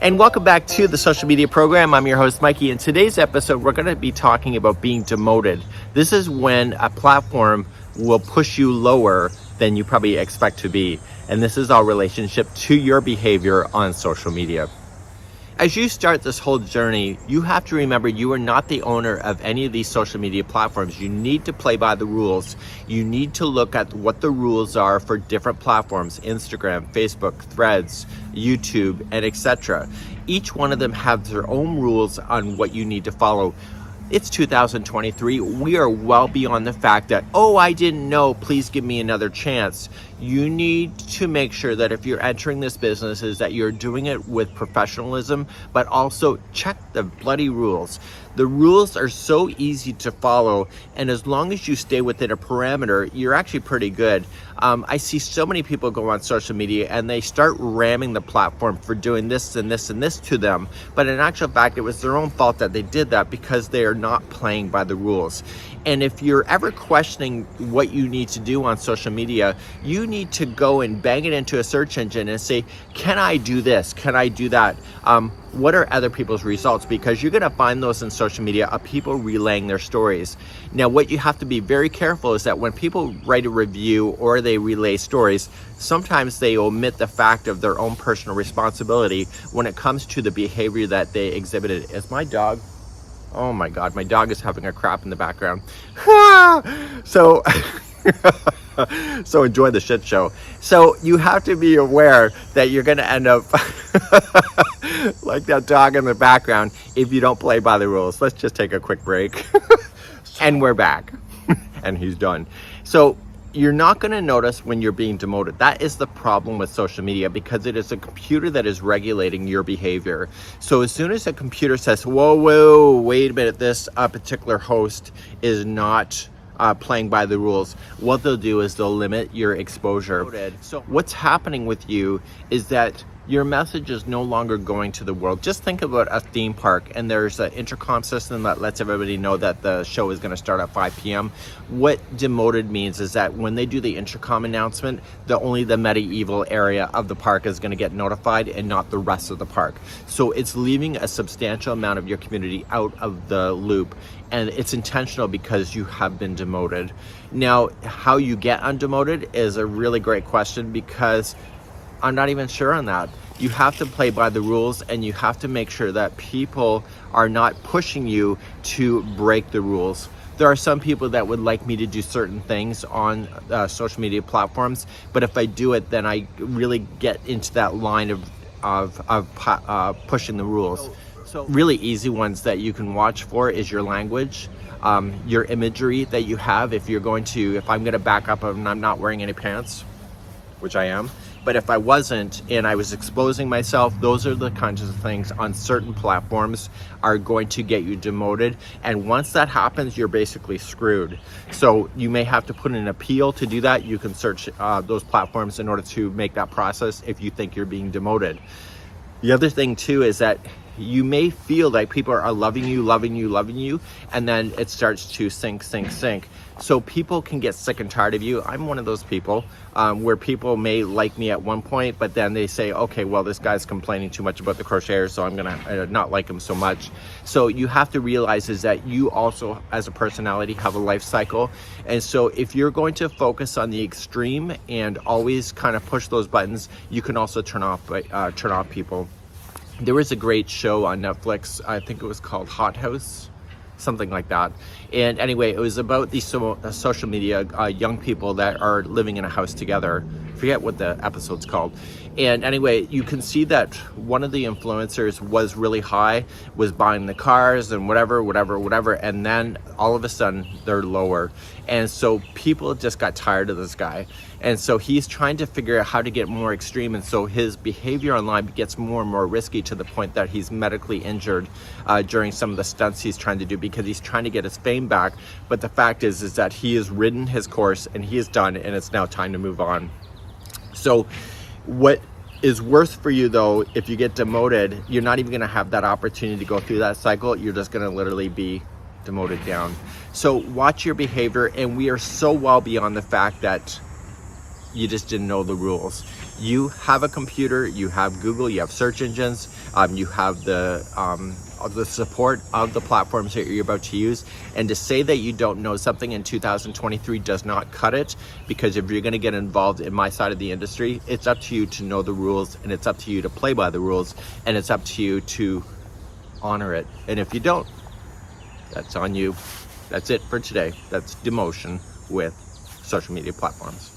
And welcome back to the social media program. I'm your host, Mikey. In today's episode, we're going to be talking about being demoted. This is when a platform will push you lower than you probably expect to be. And this is our relationship to your behavior on social media. As you start this whole journey, you have to remember you are not the owner of any of these social media platforms. You need to play by the rules. You need to look at what the rules are for different platforms: Instagram, Facebook, Threads, YouTube, and etc. Each one of them have their own rules on what you need to follow. It's 2023. We are well beyond the fact that, oh, I didn't know, please give me another chance. You need to make sure that if you're entering this business is that you're doing it with professionalism, but also check the bloody rules. The rules are so easy to follow, and as long as you stay within a parameter, you're actually pretty good. I see so many people go on social media and they start ramming the platform for doing this and this and this to them, but in actual fact, it was their own fault that they did that because they are not playing by the rules. And if you're ever questioning what you need to do on social media, you need to go and bang it into a search engine and say, can I do this? Can I do that? What are other people's results? Because you're going to find those in social media of people relaying their stories. Now, what you have to be very careful is that when people write a review or they relay stories, sometimes they omit the fact of their own personal responsibility when it comes to the behavior that they exhibited. Is my dog? Oh my God, my dog is having a crap in the background. So, so enjoy the shit show. So you have to be aware that you're going to end up like that dog in the background if you don't play by the rules. Let's just take a quick break. And we're back. And he's done. So you're not going to notice when you're being demoted. That is the problem with social media, because it is a computer that is regulating your behavior. So as soon as a computer says, whoa, wait a minute, this particular host is not playing by the rules, what they'll do is they'll limit your exposure. So what's happening with you is that your message is no longer going to the world. Just think about a theme park and there's an intercom system that lets everybody know that the show is going to start at 5 p.m. What demoted means is that when they do the intercom announcement, only the medieval area of the park is going to get notified and not the rest of the park. So it's leaving a substantial amount of your community out of the loop. And it's intentional because you have been demoted. Now, how you get undemoted is a really great question, because I'm not even sure on that. You have to play by the rules, and you have to make sure that people are not pushing you to break the rules. There are some people that would like me to do certain things on social media platforms, but if I do it, then I really get into that line of pushing the rules. So really easy ones that you can watch for is your language, your imagery that you have. If I'm going to back up and I'm not wearing any pants, which I am, but if I wasn't and I was exposing myself, those are the kinds of things on certain platforms are going to get you demoted. And once that happens, you're basically screwed. So you may have to put in an appeal to do that. You can search those platforms in order to make that process if you think you're being demoted. The other thing too is that you may feel like people are loving you, and then it starts to sink. So people can get sick and tired of you. I'm one of those people where people may like me at one point, but then they say, okay, well, this guy's complaining too much about the crocheter, so I'm gonna not like him so much. So you have to realize is that you also, as a personality, have a life cycle. And so if you're going to focus on the extreme and always kind of push those buttons, you can also turn off people. There was a great show on Netflix, I think it was called Hot House, something like that. And anyway, it was about these social media young people that are living in a house together. I forget what the episode's called. And anyway, you can see that one of the influencers was really high, was buying the cars and whatever, and then all of a sudden they're lower. And so people just got tired of this guy. And so he's trying to figure out how to get more extreme. And so his behavior online gets more and more risky to the point that he's medically injured during some of the stunts he's trying to do, because he's trying to get his fame back. But the fact is that he has ridden his course and he is done, and it's now time to move on. So what is worse for you though, if you get demoted, you're not even going to have that opportunity to go through that cycle. You're just going to literally be demoted down. So watch your behavior, and we are so well beyond the fact that you just didn't know the rules. You have a computer, you have Google, you have search engines, you have the support of the platforms that you're about to use. And to say that you don't know something in 2023 does not cut it, because if you're going to get involved in my side of the industry, it's up to you to know the rules, and it's up to you to play by the rules, and it's up to you to honor it. And if you don't, that's on you. That's it for today. That's demotion with social media platforms.